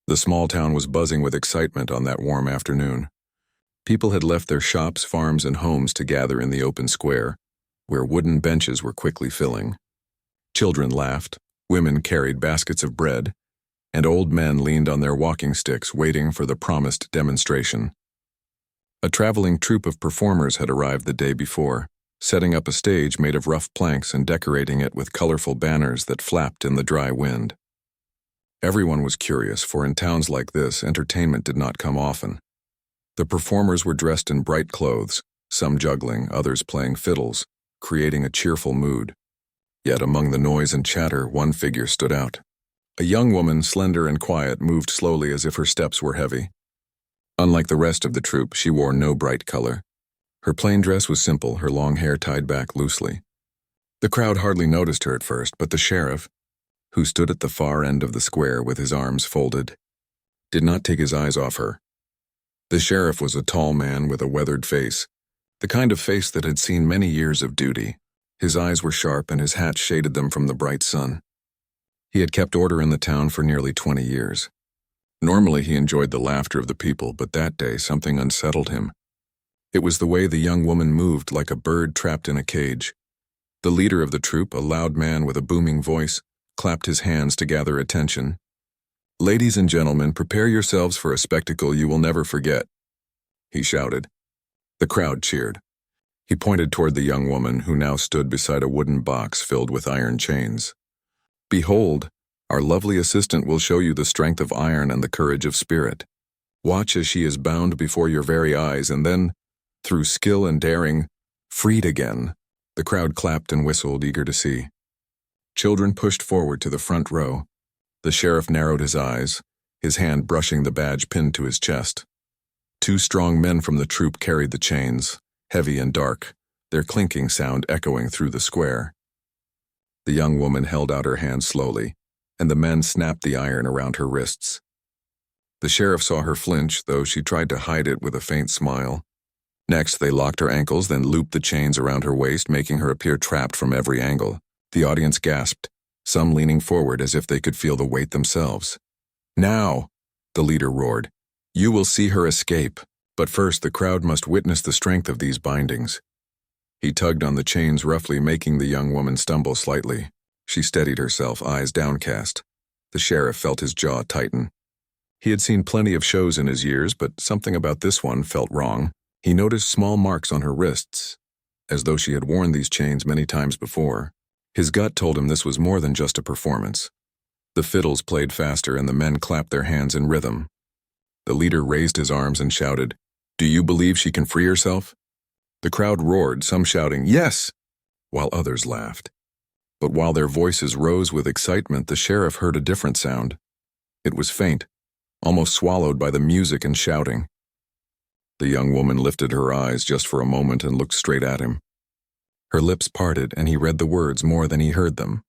The small town was buzzing with excitement on that warm afternoon. People had left their shops, farms, and homes to gather in the open square, where wooden benches were quickly filling. Children laughed, women carried baskets of bread, and old men leaned on their walking sticks waiting for the promised demonstration. A traveling troupe of performers had arrived the day before, setting up a stage made of rough planks and decorating it with colorful banners that flapped in the dry wind. Everyone was curious, for in towns like this, entertainment did not come often. The performers were dressed in bright clothes, some juggling, others playing fiddles, creating a cheerful mood. Yet among the noise and chatter, one figure stood out. A young woman, slender and quiet, moved slowly as if her steps were heavy. Unlike the rest of the troupe, she wore no bright color. Her plain dress was simple, her long hair tied back loosely. The crowd hardly noticed her at first, but the sheriff, who stood at the far end of the square with his arms folded, did not take his eyes off her. The sheriff was a tall man with a weathered face, the kind of face that had seen many years of duty. His eyes were sharp and his hat shaded them from the bright sun. He had kept order in the town for nearly 20 years. Normally he enjoyed the laughter of the people, but that day something unsettled him. It was the way the young woman moved, like a bird trapped in a cage. The leader of the troupe, a loud man with a booming voice, clapped his hands to gather attention. "Ladies and gentlemen, prepare yourselves for a spectacle you will never forget," he shouted. The crowd cheered. He pointed toward the young woman, who now stood beside a wooden box filled with iron chains. "Behold, our lovely assistant will show you the strength of iron and the courage of spirit. Watch as she is bound before your very eyes and then, through skill and daring, freed again." The crowd clapped and whistled, eager to see. Children pushed forward to the front row. The sheriff narrowed his eyes, his hand brushing the badge pinned to his chest. Two strong men from the troupe carried the chains, heavy and dark, their clinking sound echoing through the square. The young woman held out her hand slowly, and the men snapped the iron around her wrists. The sheriff saw her flinch, though she tried to hide it with a faint smile. Next, they locked her ankles, then looped the chains around her waist, making her appear trapped from every angle. The audience gasped, some leaning forward as if they could feel the weight themselves. "Now," the leader roared, "you will see her escape. But first, the crowd must witness the strength of these bindings." He tugged on the chains roughly, making the young woman stumble slightly. She steadied herself, eyes downcast. The sheriff felt his jaw tighten. He had seen plenty of shows in his years, but something about this one felt wrong. He noticed small marks on her wrists, as though she had worn these chains many times before. His gut told him this was more than just a performance. The fiddles played faster and the men clapped their hands in rhythm. The leader raised his arms and shouted, "Do you believe she can free herself?" The crowd roared, some shouting, "Yes!" while others laughed. But while their voices rose with excitement, the sheriff heard a different sound. It was faint, almost swallowed by the music and shouting. The young woman lifted her eyes just for a moment and looked straight at him. Her lips parted, and he read the words more than he heard them.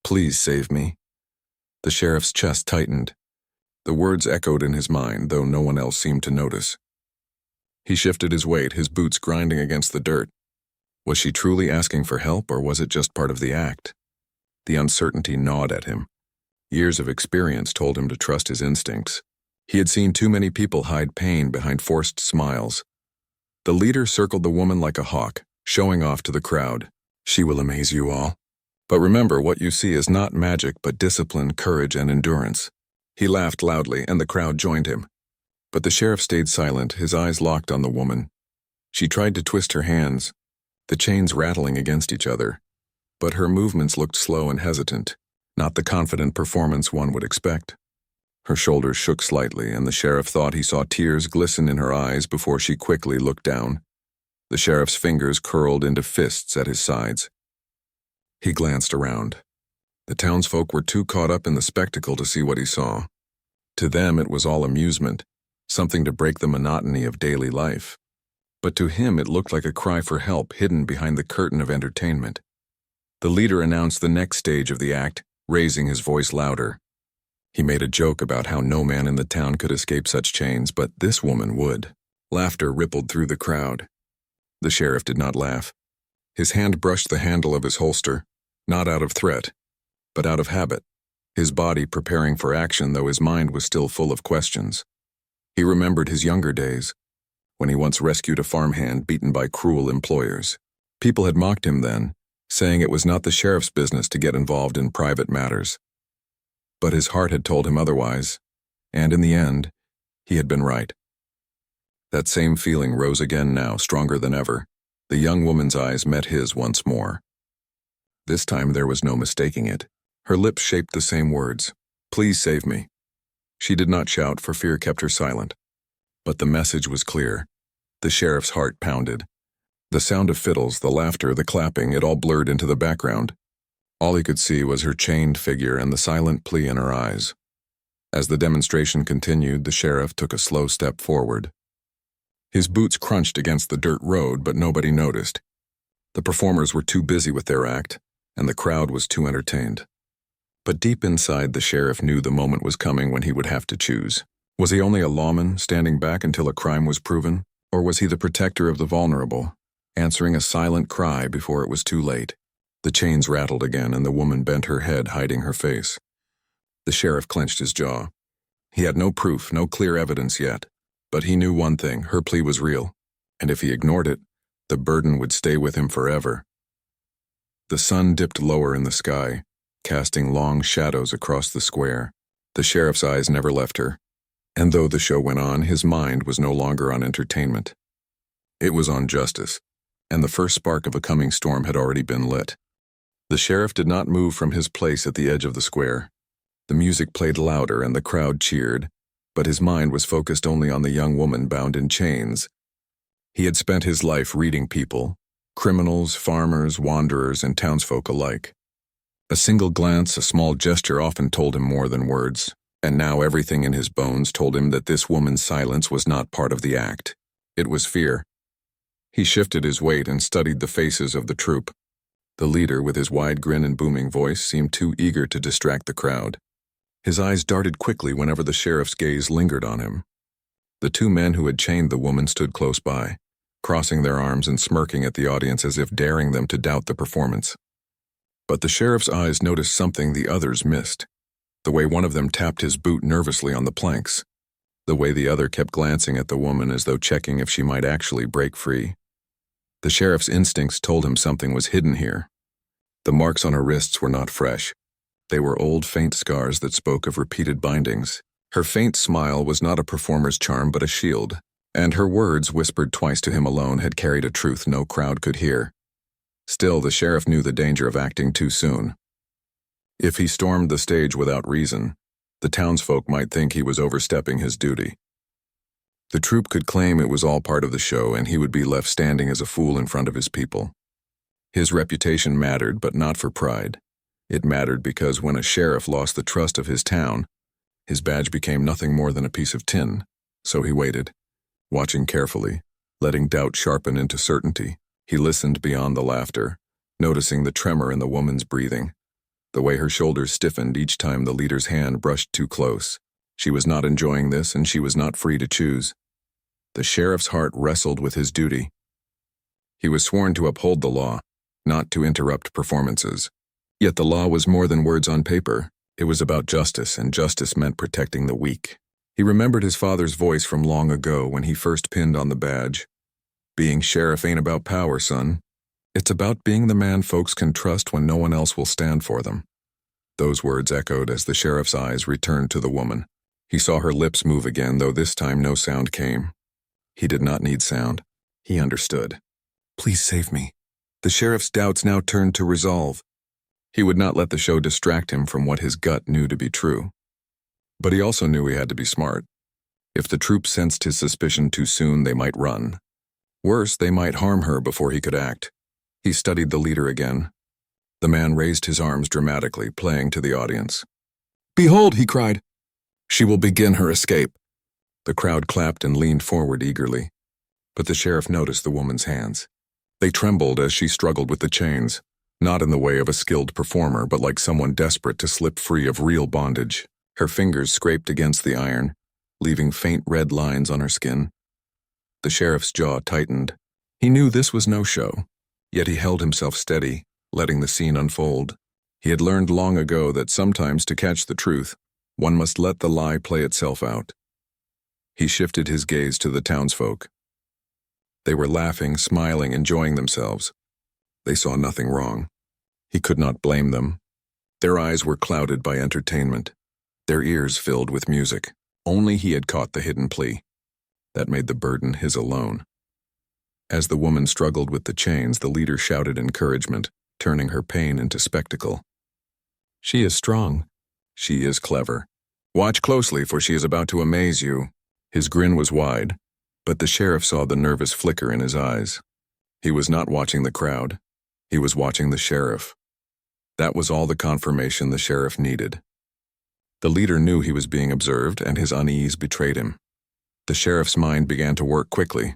"Please save me." The sheriff's chest tightened. The words echoed in his mind, though no one else seemed to notice. He shifted his weight, his boots grinding against the dirt. Was she truly asking for help, or was it just part of the act? The uncertainty gnawed at him. Years of experience told him to trust his instincts. He had seen too many people hide pain behind forced smiles. The leader circled the woman like a hawk, showing off to the crowd. "She will amaze you all. But remember, what you see is not magic, but discipline, courage, and endurance." He laughed loudly, and the crowd joined him. But the sheriff stayed silent, his eyes locked on the woman. She tried to twist her hands, the chains rattling against each other. But her movements looked slow and hesitant, not the confident performance one would expect. Her shoulders shook slightly, and the sheriff thought he saw tears glisten in her eyes before she quickly looked down. The sheriff's fingers curled into fists at his sides. He glanced around. The townsfolk were too caught up in the spectacle to see what he saw. To them it was all amusement, something to break the monotony of daily life. But to him it looked like a cry for help hidden behind the curtain of entertainment. The leader announced the next stage of the act, raising his voice louder. He made a joke about how no man in the town could escape such chains, but this woman would. Laughter rippled through the crowd. The sheriff did not laugh. His hand brushed the handle of his holster, not out of threat, but out of habit. his body preparing for action though his mind was still full of questions. He remembered his younger days, when he once rescued a farmhand beaten by cruel employers. People had mocked him then, saying it was not the sheriff's business to get involved in private matters. But his heart had told him otherwise, and in the end, he had been right. That same feeling rose again now, stronger than ever. The young woman's eyes met his once more. This time there was no mistaking it. Her lips shaped the same words, "Please save me." She did not shout, for fear kept her silent. But the message was clear. The sheriff's heart pounded. The sound of fiddles, the laughter, the clapping, it all blurred into the background. All he could see was her chained figure and the silent plea in her eyes. As the demonstration continued, the sheriff took a slow step forward. His boots crunched against the dirt road, but nobody noticed. The performers were too busy with their act, and the crowd was too entertained. But deep inside, the sheriff knew the moment was coming when he would have to choose. Was he only a lawman, standing back until a crime was proven? Or was he the protector of the vulnerable, answering a silent cry before it was too late? The chains rattled again, and the woman bent her head, hiding her face. The sheriff clenched his jaw. He had no proof, no clear evidence yet, but he knew one thing: her plea was real, and if he ignored it, the burden would stay with him forever. The sun dipped lower in the sky, casting long shadows across the square. The sheriff's eyes never left her, and though the show went on, his mind was no longer on entertainment. It was on justice, and the first spark of a coming storm had already been lit. The sheriff did not move from his place at the edge of the square. The music played louder and the crowd cheered, but his mind was focused only on the young woman bound in chains. He had spent his life reading people, criminals, farmers, wanderers, and townsfolk alike. A single glance, a small gesture often told him more than words, and now everything in his bones told him that this woman's silence was not part of the act. It was fear. He shifted his weight and studied the faces of the troupe. The leader, with his wide grin and booming voice, seemed too eager to distract the crowd. His eyes darted quickly whenever the sheriff's gaze lingered on him. The two men who had chained the woman stood close by, crossing their arms and smirking at the audience as if daring them to doubt the performance. But the sheriff's eyes noticed something the others missed: the way one of them tapped his boot nervously on the planks, the way the other kept glancing at the woman as though checking if she might actually break free. The sheriff's instincts told him something was hidden here. The marks on her wrists were not fresh. They were old, faint scars that spoke of repeated bindings. Her faint smile was not a performer's charm but a shield, and her words, whispered twice to him alone, had carried a truth no crowd could hear. Still, the sheriff knew the danger of acting too soon. If he stormed the stage without reason, the townsfolk might think he was overstepping his duty. The troupe could claim it was all part of the show, and he would be left standing as a fool in front of his people. His reputation mattered, but not for pride. It mattered because when a sheriff lost the trust of his town, his badge became nothing more than a piece of tin. So he waited, watching carefully, letting doubt sharpen into certainty. He listened beyond the laughter, noticing the tremor in the woman's breathing, the way her shoulders stiffened each time the leader's hand brushed too close. She was not enjoying this, and she was not free to choose. The sheriff's heart wrestled with his duty. He was sworn to uphold the law, not to interrupt performances. Yet the law was more than words on paper. It was about justice, and justice meant protecting the weak. He remembered his father's voice from long ago when he first pinned on the badge. "Being sheriff ain't about power, son. It's about being the man folks can trust when no one else will stand for them." Those words echoed as the sheriff's eyes returned to the woman. He saw her lips move again, though this time no sound came. He did not need sound. He understood. "Please save me." The sheriff's doubts now turned to resolve. He would not let the show distract him from what his gut knew to be true. But he also knew he had to be smart. If the troupe sensed his suspicion too soon, they might run. Worse, they might harm her before he could act. He studied the leader again. The man raised his arms dramatically, playing to the audience. "Behold," he cried, "she will begin her escape." The crowd clapped and leaned forward eagerly. But the sheriff noticed the woman's hands. They trembled as she struggled with the chains, not in the way of a skilled performer, but like someone desperate to slip free of real bondage. Her fingers scraped against the iron, leaving faint red lines on her skin. The sheriff's jaw tightened. He knew this was no show, yet he held himself steady, letting the scene unfold. He had learned long ago that sometimes to catch the truth, one must let the lie play itself out. He shifted his gaze to the townsfolk. They were laughing, smiling, enjoying themselves. They saw nothing wrong. He could not blame them. Their eyes were clouded by entertainment, their ears filled with music. Only he had caught the hidden plea. That made the burden his alone. As the woman struggled with the chains, the leader shouted encouragement, turning her pain into spectacle. "She is strong. She is clever. Watch closely, for she is about to amaze you." His grin was wide, but the sheriff saw the nervous flicker in his eyes. He was not watching the crowd. He was watching the sheriff. That was all the confirmation the sheriff needed. The leader knew he was being observed, and his unease betrayed him. The sheriff's mind began to work quickly.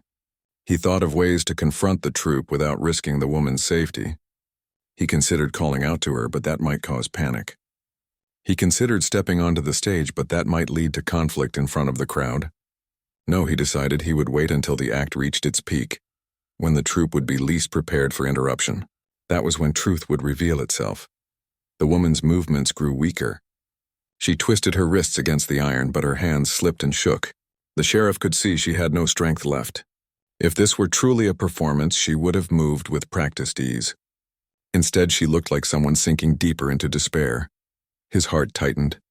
He thought of ways to confront the troop without risking the woman's safety. He considered calling out to her, but that might cause panic. He considered stepping onto the stage, but that might lead to conflict in front of the crowd. No, he decided he would wait until the act reached its peak, when the troop would be least prepared for interruption. That was when truth would reveal itself. The woman's movements grew weaker. She twisted her wrists against the iron, but her hands slipped and shook. The sheriff could see she had no strength left. If this were truly a performance, she would have moved with practiced ease. Instead, she looked like someone sinking deeper into despair. His heart tightened.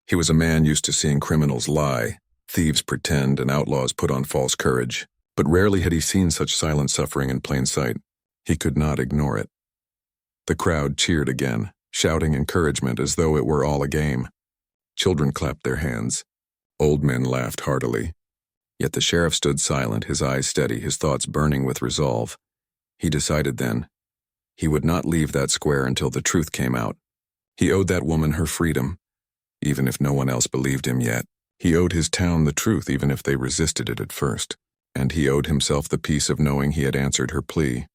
He was a man used to seeing criminals lie, thieves pretend, and outlaws put on false courage. But rarely had he seen such silent suffering in plain sight. He could not ignore it. The crowd cheered again, shouting encouragement as though it were all a game. Children clapped their hands. Old men laughed heartily. Yet the sheriff stood silent, his eyes steady, his thoughts burning with resolve. He decided then, he would not leave that square until the truth came out. He owed that woman her freedom, even if no one else believed him yet. He owed his town the truth, even if they resisted it at first. And he owed himself the peace of knowing he had answered her plea.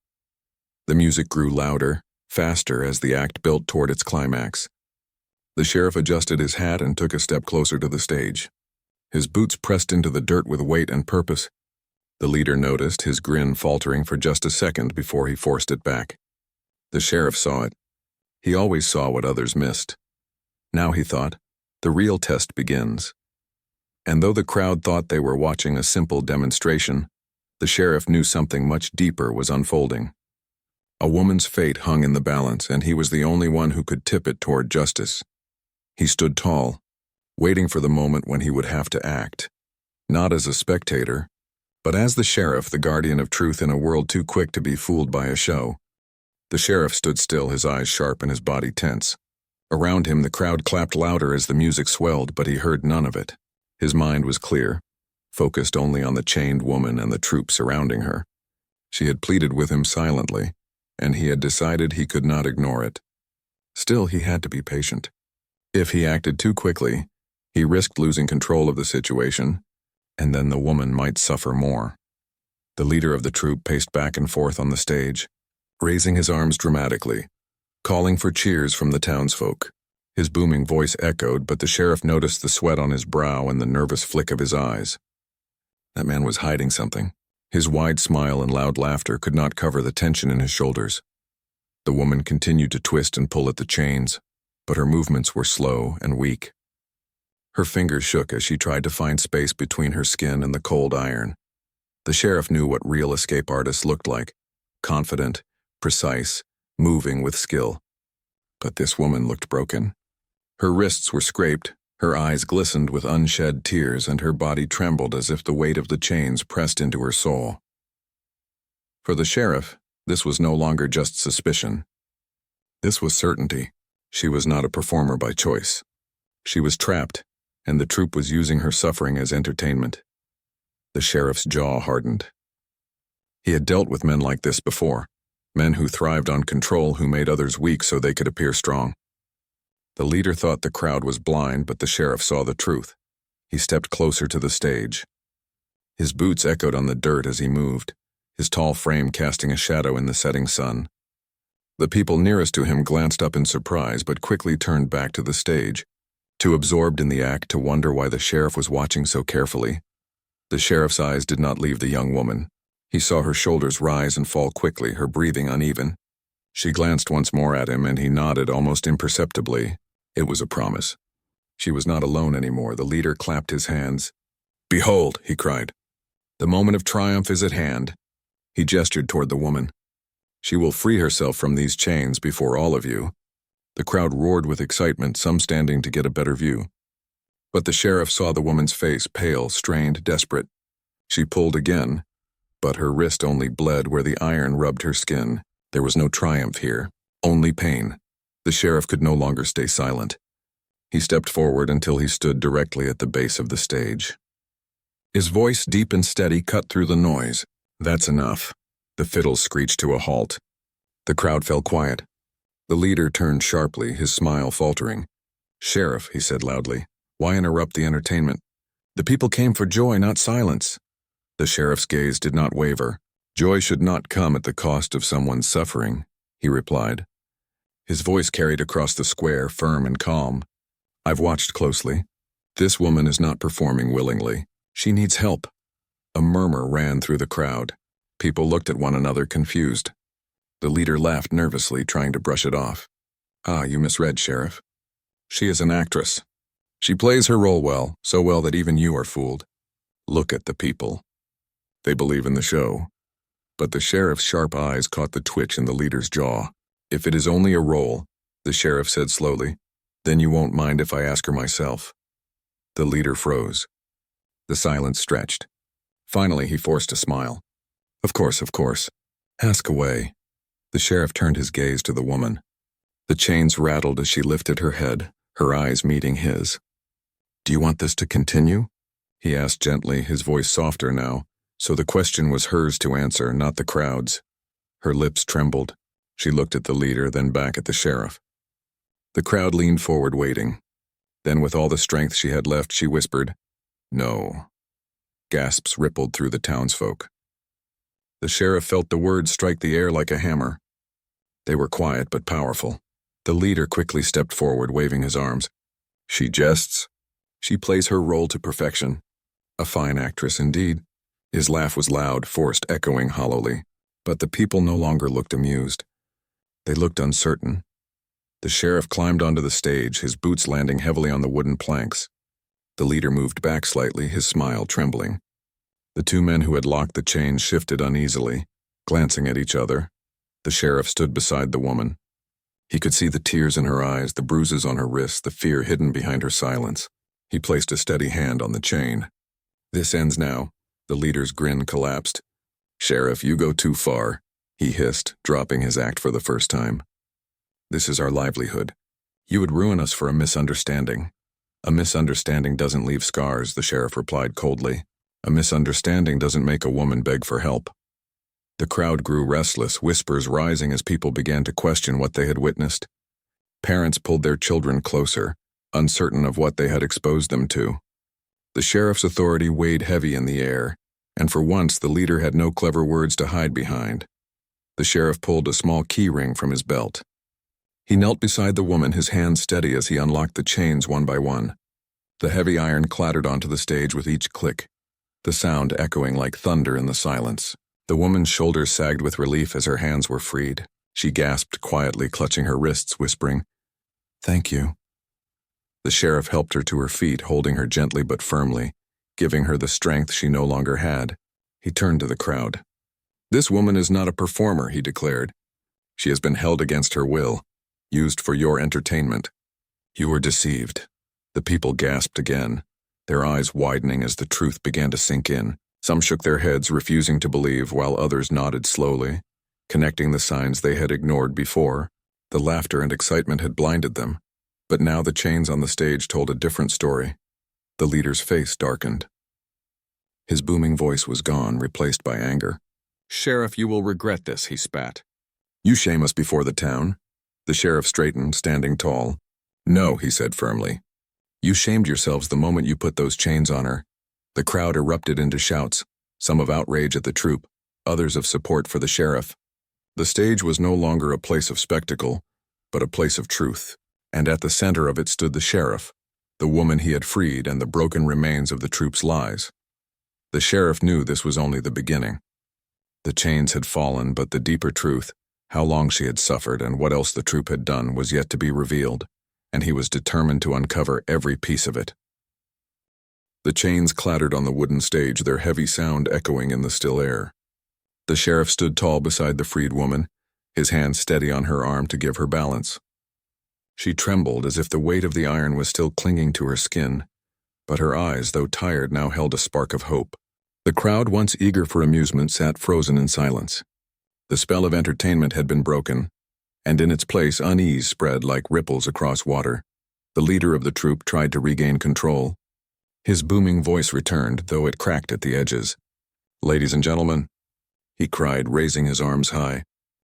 The music grew louder, faster as the act built toward its climax. The sheriff adjusted his hat and took a step closer to the stage. His boots pressed into the dirt with weight and purpose. The leader noticed, his grin faltering for just a second before he forced it back. The sheriff saw it. He always saw what others missed. Now, he thought, the real test begins. And though the crowd thought they were watching a simple demonstration, the sheriff knew something much deeper was unfolding. A woman's fate hung in the balance, and he was the only one who could tip it toward justice. He stood tall, waiting for the moment when he would have to act, not as a spectator, but as the sheriff, the guardian of truth in a world too quick to be fooled by a show. The sheriff stood still, his eyes sharp and his body tense. Around him, the crowd clapped louder as the music swelled, but he heard none of it. His mind was clear, focused only on the chained woman and the troop surrounding her. She had pleaded with him silently, and he had decided he could not ignore it. Still, he had to be patient. If he acted too quickly, he risked losing control of the situation, and then the woman might suffer more. The leader of the troop paced back and forth on the stage, raising his arms dramatically, calling for cheers from the townsfolk. His booming voice echoed, but the sheriff noticed the sweat on his brow and the nervous flick of his eyes. That man was hiding something. His wide smile and loud laughter could not cover the tension in his shoulders. The woman continued to twist and pull at the chains, but her movements were slow and weak. Her fingers shook as she tried to find space between her skin and the cold iron. The sheriff knew what real escape artists looked like: confident, precise, moving with skill. But this woman looked broken. Her wrists were scraped, her eyes glistened with unshed tears, and her body trembled as if the weight of the chains pressed into her soul. For the sheriff, this was no longer just suspicion. This was certainty. She was not a performer by choice. She was trapped, and the troop was using her suffering as entertainment. The sheriff's jaw hardened. He had dealt with men like this before, men who thrived on control, who made others weak so they could appear strong. The leader thought the crowd was blind, but the sheriff saw the truth. He stepped closer to the stage. His boots echoed on the dirt as he moved, his tall frame casting a shadow in the setting sun. The people nearest to him glanced up in surprise, but quickly turned back to the stage, too absorbed in the act to wonder why the sheriff was watching so carefully. The sheriff's eyes did not leave the young woman. He saw her shoulders rise and fall quickly, her breathing uneven. She glanced once more at him, and he nodded almost imperceptibly. It was a promise. She was not alone anymore. The leader clapped his hands. "Behold," he cried. "The moment of triumph is at hand." He gestured toward the woman. "She will free herself from these chains before all of you." The crowd roared with excitement, some standing to get a better view. But the sheriff saw the woman's face, pale, strained, desperate. She pulled again, but her wrist only bled where the iron rubbed her skin. There was no triumph here, only pain. The sheriff could no longer stay silent. He stepped forward until he stood directly at the base of the stage. His voice, deep and steady, cut through the noise. "That's enough." The fiddles screeched to a halt. The crowd fell quiet. The leader turned sharply, his smile faltering. "Sheriff," he said loudly, "why interrupt the entertainment? The people came for joy, not silence." The sheriff's gaze did not waver. "Joy should not come at the cost of someone's suffering," he replied. His voice carried across the square, firm and calm. "I've watched closely. This woman is not performing willingly. She needs help." A murmur ran through the crowd. People looked at one another, confused. The leader laughed nervously, trying to brush it off. "Ah, you misread, Sheriff. She is an actress. She plays her role well, so well that even you are fooled. Look at the people. They believe in the show." But the sheriff's sharp eyes caught the twitch in the leader's jaw. "If it is only a role," the sheriff said slowly, "then you won't mind if I ask her myself." The leader froze. The silence stretched. Finally, he forced a smile. Of course. Ask away." The sheriff turned his gaze to the woman. The chains rattled as she lifted her head, her eyes meeting his. "Do you want this to continue?" he asked gently, his voice softer now, so the question was hers to answer, not the crowd's. Her lips trembled. She looked at the leader, then back at the sheriff. The crowd leaned forward, waiting. Then, with all the strength she had left, she whispered, "No." Gasps rippled through the townsfolk. The sheriff felt the words strike the air like a hammer. They were quiet but powerful. The leader quickly stepped forward, waving his arms. "She jests. She plays her role to perfection. A fine actress indeed." His laugh was loud, forced, echoing hollowly. But the people no longer looked amused. They looked uncertain. The sheriff climbed onto the stage, his boots landing heavily on the wooden planks. The leader moved back slightly, his smile trembling. The two men who had locked the chains shifted uneasily, glancing at each other. The sheriff stood beside the woman. He could see the tears in her eyes, the bruises on her wrists, the fear hidden behind her silence. He placed a steady hand on the chain. "This ends now." The leader's grin collapsed. "Sheriff, you go too far," he hissed, dropping his act for the first time. "This is our livelihood. You would ruin us for a misunderstanding." "A misunderstanding doesn't leave scars," the sheriff replied coldly. "A misunderstanding doesn't make a woman beg for help." The crowd grew restless, whispers rising as people began to question what they had witnessed. Parents pulled their children closer, uncertain of what they had exposed them to. The sheriff's authority weighed heavy in the air, and for once the leader had no clever words to hide behind. The sheriff pulled a small key ring from his belt. He knelt beside the woman, his hands steady as he unlocked the chains one by one. The heavy iron clattered onto the stage with each click, the sound echoing like thunder in the silence. The woman's shoulders sagged with relief as her hands were freed. She gasped quietly, clutching her wrists, whispering, "Thank you." The sheriff helped her to her feet, holding her gently but firmly, giving her the strength she no longer had. He turned to the crowd. "This woman is not a performer," he declared. "She has been held against her will, used for your entertainment. You were deceived." The people gasped again, their eyes widening as the truth began to sink in. Some shook their heads, refusing to believe, while others nodded slowly, connecting the signs they had ignored before. The laughter and excitement had blinded them, but now the chains on the stage told a different story. The leader's face darkened. His booming voice was gone, replaced by anger. "Sheriff, you will regret this," he spat. "You shame us before the town." The sheriff straightened, standing tall. "No," he said firmly. "You shamed yourselves the moment you put those chains on her." The crowd erupted into shouts, some of outrage at the troupe, others of support for the sheriff. The stage was no longer a place of spectacle, but a place of truth, and at the center of it stood the sheriff, the woman he had freed, and the broken remains of the troupe's lies. The sheriff knew this was only the beginning. The chains had fallen, but the deeper truth, How long she had suffered and what else the troop had done was yet to be revealed, and he was determined to uncover every piece of it. The chains clattered on the wooden stage, their heavy sound echoing in the still air. The sheriff stood tall beside the freed woman, his hand steady on her arm to give her balance. She trembled as if the weight of the iron was still clinging to her skin, but her eyes, though tired, now held a spark of hope. The crowd, once eager for amusement, sat frozen in silence. The spell of entertainment had been broken, and in its place unease spread like ripples across water. The leader of the troop tried to regain control. His booming voice returned, though it cracked at the edges. "Ladies and gentlemen," he cried, raising his arms high,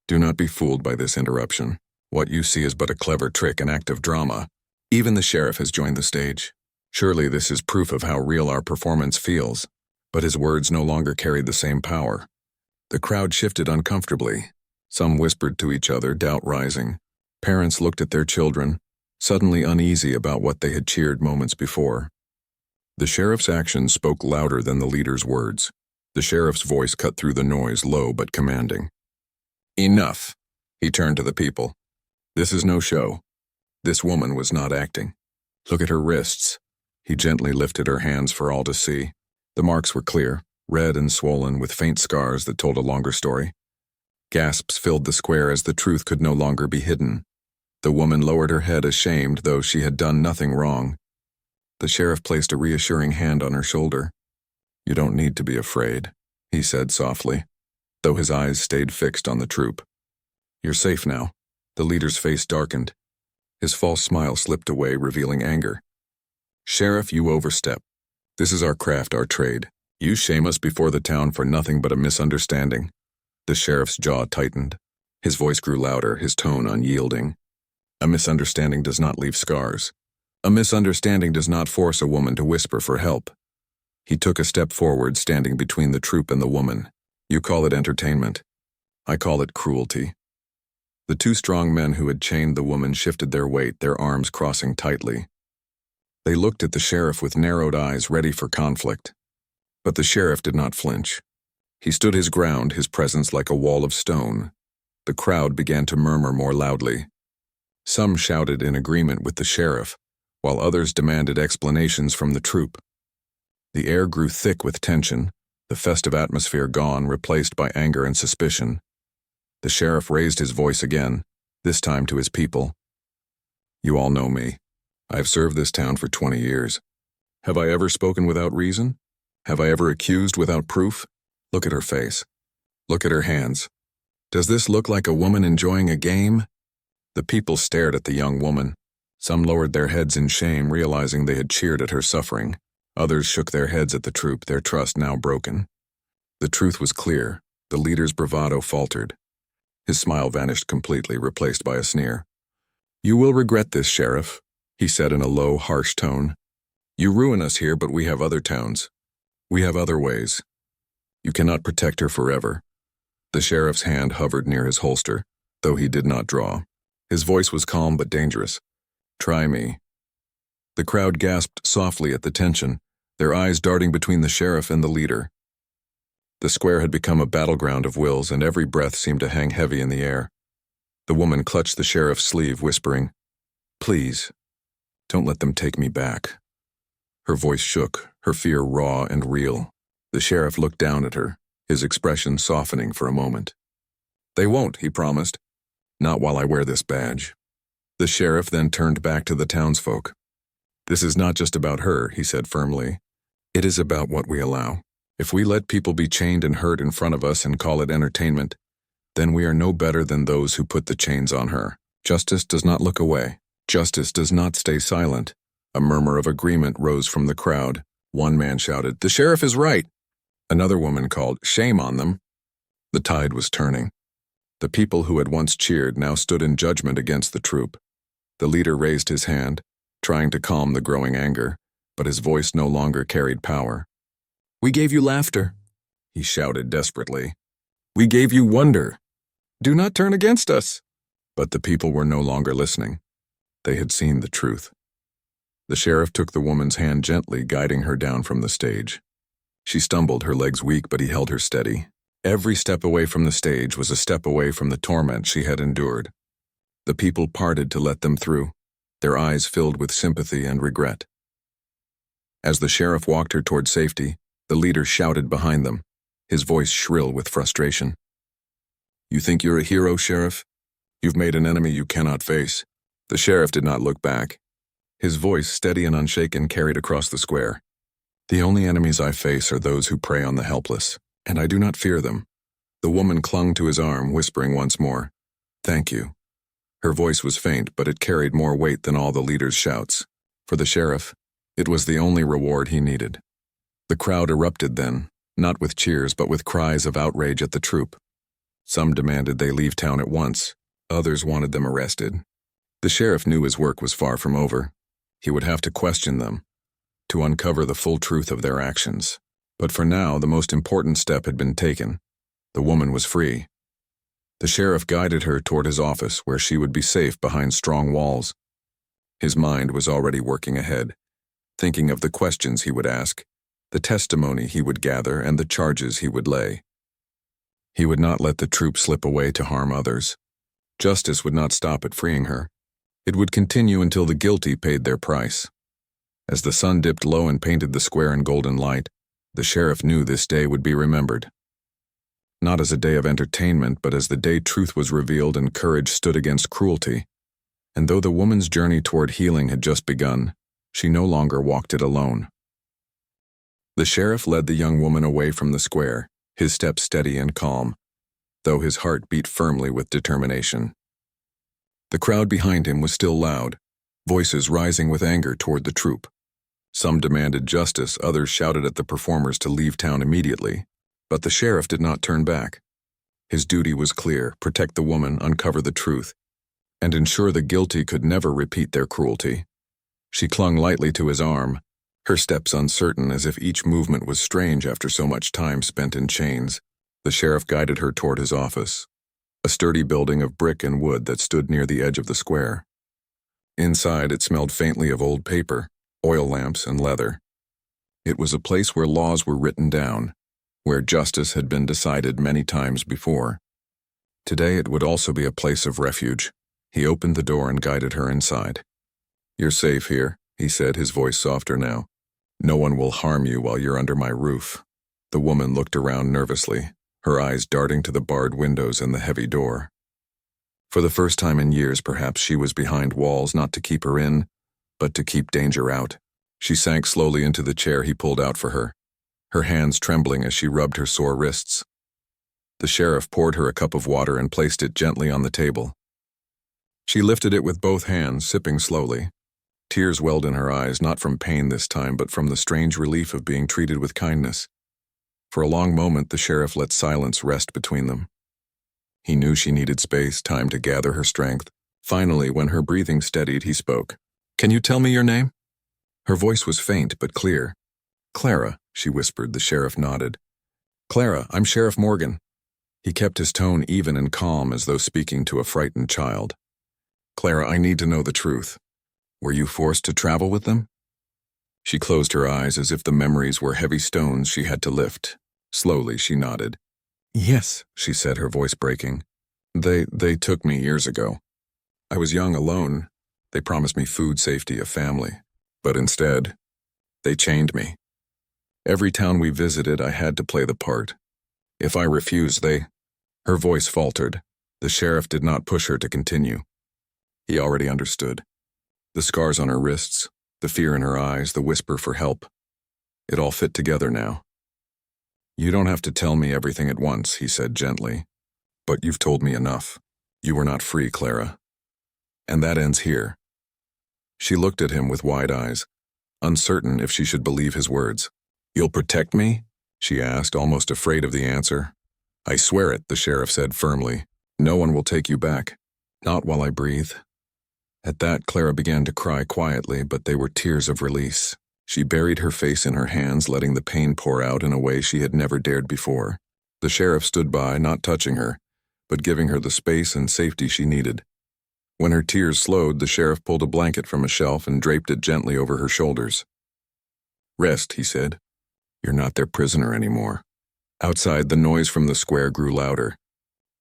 "do not be fooled by this interruption. What you see is but a clever trick, an act of drama. Even the sheriff has joined the stage. Surely this is proof of how real our performance feels." But his words no longer carried the same power. The crowd shifted uncomfortably. Some whispered to each other, doubt rising. Parents looked at their children, suddenly uneasy about what they had cheered moments before. The sheriff's actions spoke louder than the leader's words. The sheriff's voice cut through the noise, low but commanding. "Enough," he turned to the people. "This is no show. This woman was not acting. Look at her wrists." He gently lifted her hands for all to see. The marks were clear, red and swollen with faint scars that told a longer story. Gasps filled the square as the truth could no longer be hidden. The woman lowered her head ashamed, though she had done nothing wrong. The sheriff placed a reassuring hand on her shoulder. "You don't need to be afraid," he said softly, though his eyes stayed fixed on the troop. "You're safe now." The leader's face darkened. His false smile slipped away, revealing anger. "Sheriff, you overstep. This is our craft, our trade. You shame us before the town for nothing but a misunderstanding." The sheriff's jaw tightened. His voice grew louder, his tone unyielding. "A misunderstanding does not leave scars. A misunderstanding does not force a woman to whisper for help." He took a step forward, standing between the troop and the woman. "You call it entertainment. I call it cruelty." The two strong men who had chained the woman shifted their weight, their arms crossing tightly. They looked at the sheriff with narrowed eyes, ready for conflict. But the sheriff did not flinch. He stood his ground, his presence like a wall of stone. The crowd began to murmur more loudly. Some shouted in agreement with the sheriff, while others demanded explanations from the troop. The air grew thick with tension, the festive atmosphere gone, replaced by anger and suspicion. The sheriff raised his voice again, this time to his people. "You all know me. I have served this town for 20 years. Have I ever spoken without reason? Have I ever accused without proof? Look at her face. Look at her hands. Does this look like a woman enjoying a game?" The people stared at the young woman. Some lowered their heads in shame, realizing they had cheered at her suffering. Others shook their heads at the troop, their trust now broken. The truth was clear. The leader's bravado faltered. His smile vanished completely, replaced by a sneer. "You will regret this, Sheriff," he said in a low, harsh tone. "You ruin us here, but we have other towns. We have other ways. You cannot protect her forever." The sheriff's hand hovered near his holster, though he did not draw. His voice was calm but dangerous. "Try me." The crowd gasped softly at the tension, their eyes darting between the sheriff and the leader. The square had become a battleground of wills, and every breath seemed to hang heavy in the air. The woman clutched the sheriff's sleeve, whispering, "Please, don't let them take me back." Her voice shook, her fear raw and real. The sheriff looked down at her, his expression softening for a moment. "They won't," he promised. "Not while I wear this badge." The sheriff then turned back to the townsfolk. "This is not just about her," he said firmly. "It is about what we allow. If we let people be chained and hurt in front of us and call it entertainment, then we are no better than those who put the chains on her. Justice does not look away. Justice does not stay silent." A murmur of agreement rose from the crowd. One man shouted, "The sheriff is right." Another woman called, "Shame on them." The tide was turning. The people who had once cheered now stood in judgment against the troop. The leader raised his hand, trying to calm the growing anger, but his voice no longer carried power. "We gave you laughter," he shouted desperately. "We gave you wonder. Do not turn against us." But the people were no longer listening. They had seen the truth. The sheriff took the woman's hand gently, guiding her down from the stage. She stumbled, her legs weak, but he held her steady. Every step away from the stage was a step away from the torment she had endured. The people parted to let them through, their eyes filled with sympathy and regret. As the sheriff walked her toward safety, the leader shouted behind them, his voice shrill with frustration. "You think you're a hero, Sheriff? You've made an enemy you cannot face." The sheriff did not look back. His voice, steady and unshaken, carried across the square. "The only enemies I face are those who prey on the helpless, and I do not fear them." The woman clung to his arm, whispering once more, "Thank you." Her voice was faint, but it carried more weight than all the leader's shouts. For the sheriff, it was the only reward he needed. The crowd erupted then, not with cheers but with cries of outrage at the troop. Some demanded they leave town at once, others wanted them arrested. The sheriff knew his work was far from over. He would have to question them, to uncover the full truth of their actions. But for now, the most important step had been taken. The woman was free. The sheriff guided her toward his office, where she would be safe behind strong walls. His mind was already working ahead, thinking of the questions he would ask, the testimony he would gather, and the charges he would lay. He would not let the troop slip away to harm others. Justice would not stop at freeing her. It would continue until the guilty paid their price. As the sun dipped low and painted the square in golden light, the sheriff knew this day would be remembered. Not as a day of entertainment, but as the day truth was revealed and courage stood against cruelty. And though the woman's journey toward healing had just begun, she no longer walked it alone. The sheriff led the young woman away from the square, his step steady and calm, though his heart beat firmly with determination. The crowd behind him was still loud, voices rising with anger toward the troop. Some demanded justice, others shouted at the performers to leave town immediately. But the sheriff did not turn back. His duty was clear: protect the woman, uncover the truth, and ensure the guilty could never repeat their cruelty. She clung lightly to his arm, her steps uncertain as if each movement was strange after so much time spent in chains. The sheriff guided her toward his office, a sturdy building of brick and wood that stood near the edge of the square. Inside, it smelled faintly of old paper, oil lamps, and leather. It was a place where laws were written down, where justice had been decided many times before. Today it would also be a place of refuge. He opened the door and guided her inside. "You're safe here," he said, his voice softer now. "No one will harm you while you're under my roof." The woman looked around nervously, her eyes darting to the barred windows and the heavy door. For the first time in years, perhaps, she was behind walls, not to keep her in, but to keep danger out. She sank slowly into the chair he pulled out for her, her hands trembling as she rubbed her sore wrists. The sheriff poured her a cup of water and placed it gently on the table. She lifted it with both hands, sipping slowly. Tears welled in her eyes, not from pain this time, but from the strange relief of being treated with kindness. For a long moment, the sheriff let silence rest between them. He knew she needed space, time to gather her strength. Finally, when her breathing steadied, he spoke. "Can you tell me your name?" Her voice was faint but clear. "Clara," she whispered. The sheriff nodded. "Clara, I'm Sheriff Morgan." He kept his tone even and calm, as though speaking to a frightened child. "Clara, I need to know the truth. Were you forced to travel with them?" She closed her eyes as if the memories were heavy stones she had to lift. Slowly, she nodded. "Yes," she said, her voice breaking. They took me years ago. I was young, alone. They promised me food, safety, a family. But instead, they chained me. Every town we visited, I had to play the part. If I refused, Her voice faltered. The sheriff did not push her to continue. He already understood. The scars on her wrists, the fear in her eyes, the whisper for help. It all fit together now. "You don't have to tell me everything at once," he said gently. "But you've told me enough. You were not free, Clara. And that ends here." She looked at him with wide eyes, uncertain if she should believe his words. "You'll protect me?" she asked, almost afraid of the answer. "I swear it," the sheriff said firmly. "No one will take you back. Not while I breathe." At that, Clara began to cry quietly, but they were tears of release. She buried her face in her hands, letting the pain pour out in a way she had never dared before. The sheriff stood by, not touching her, but giving her the space and safety she needed. When her tears slowed, the sheriff pulled a blanket from a shelf and draped it gently over her shoulders. "Rest," he said. "You're not their prisoner anymore. Outside, the noise from the square grew louder.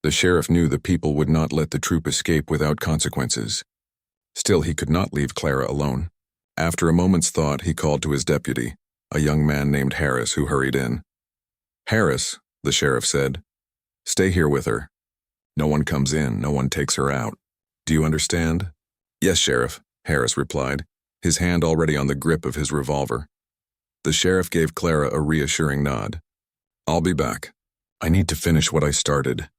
The sheriff knew the people would not let the troop escape without consequences. Still, he could not leave Clara alone. After a moment's thought, he called to his deputy, a young man named Harris, who hurried in. "Harris," the sheriff said, "stay here with her. No one comes in, no one takes her out. Do you understand?" "Yes, Sheriff," Harris replied, his hand already on the grip of his revolver. The sheriff gave Clara a reassuring nod. "I'll be back. I need to finish what I started."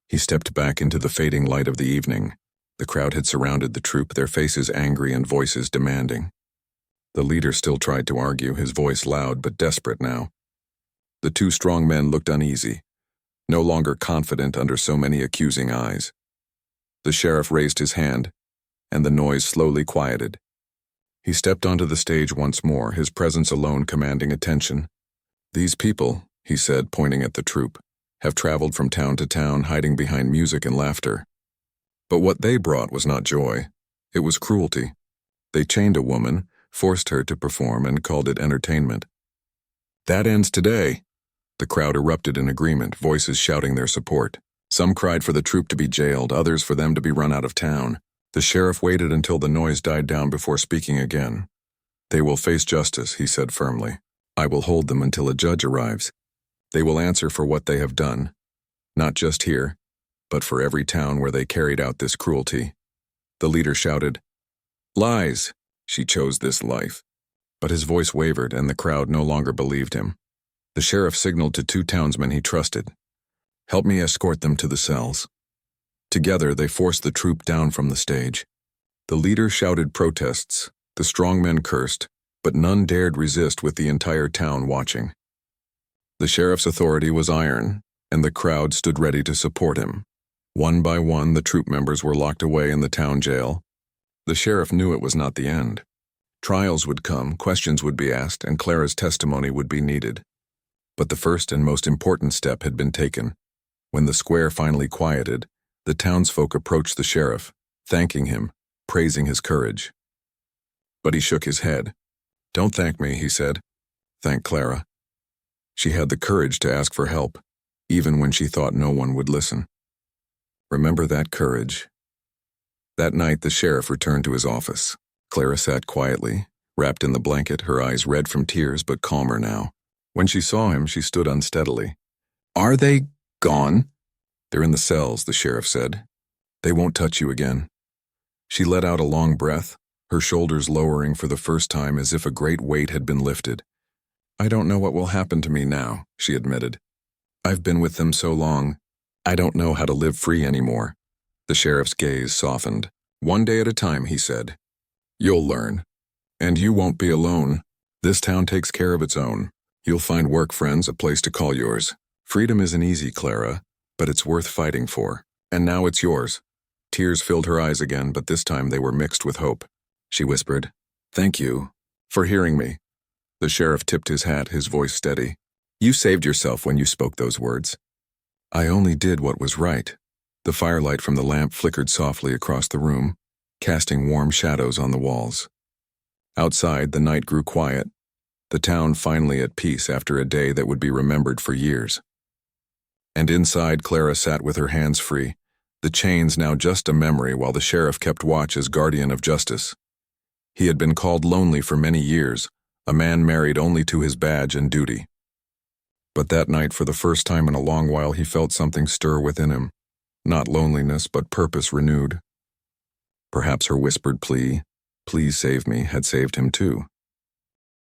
He stepped back into the fading light of the evening. The crowd had surrounded the troop, their faces angry and voices demanding. The leader still tried to argue, his voice loud but desperate now. The two strong men looked uneasy, no longer confident under so many accusing eyes. The sheriff raised his hand, and the noise slowly quieted. He stepped onto the stage once more, his presence alone commanding attention. "These people," he said, pointing at the troop, "have traveled from town to town, hiding behind music and laughter. But what they brought was not joy. It was cruelty. They chained a woman, forced her to perform, and called it entertainment. That ends today." The crowd erupted in agreement, voices shouting their support. Some cried for the troop to be jailed, others for them to be run out of town. The sheriff waited until the noise died down before speaking again. "They will face justice," he said firmly. "I will hold them until a judge arrives. They will answer for what they have done, not just here, but for every town where they carried out this cruelty." The leader shouted, "Lies! She chose this life." But his voice wavered, and the crowd no longer believed him. The sheriff signaled to two townsmen he trusted. "Help me escort them to the cells." Together, they forced the troop down from the stage. The leader shouted protests, the strong men cursed, but none dared resist with the entire town watching. The sheriff's authority was iron, and the crowd stood ready to support him. One by one, the troop members were locked away in the town jail. The sheriff knew it was not the end. Trials would come, questions would be asked, and Clara's testimony would be needed. But the first and most important step had been taken. When the square finally quieted, the townsfolk approached the sheriff, thanking him, praising his courage. But he shook his head. "Don't thank me," he said. "Thank Clara. She had the courage to ask for help, even when she thought no one would listen. Remember that courage." That night, the sheriff returned to his office. Clara sat quietly, wrapped in the blanket, her eyes red from tears but calmer now. When she saw him, she stood unsteadily. "Are they gone?" "They're in the cells," the sheriff said. "They won't touch you again." She let out a long breath, her shoulders lowering for the first time as if a great weight had been lifted. "I don't know what will happen to me now," she admitted. "I've been with them so long. I don't know how to live free anymore." The sheriff's gaze softened. "One day at a time," he said. "You'll learn. And you won't be alone. This town takes care of its own. You'll find work friends, a place to call yours. Freedom isn't easy, Clara, but it's worth fighting for. And now it's yours." Tears filled her eyes again, but this time they were mixed with hope. She whispered, "Thank you for hearing me." The sheriff tipped his hat, his voice steady. "You saved yourself when you spoke those words." "I only did what was right." The firelight from the lamp flickered softly across the room, casting warm shadows on the walls. Outside, the night grew quiet, the town finally at peace after a day that would be remembered for years. And inside, Clara sat with her hands free, the chains now just a memory while the sheriff kept watch as guardian of justice. He had been called lonely for many years, a man married only to his badge and duty. But that night, for the first time in a long while, he felt something stir within him. Not loneliness, but purpose renewed. Perhaps her whispered plea, "Please save me," had saved him too.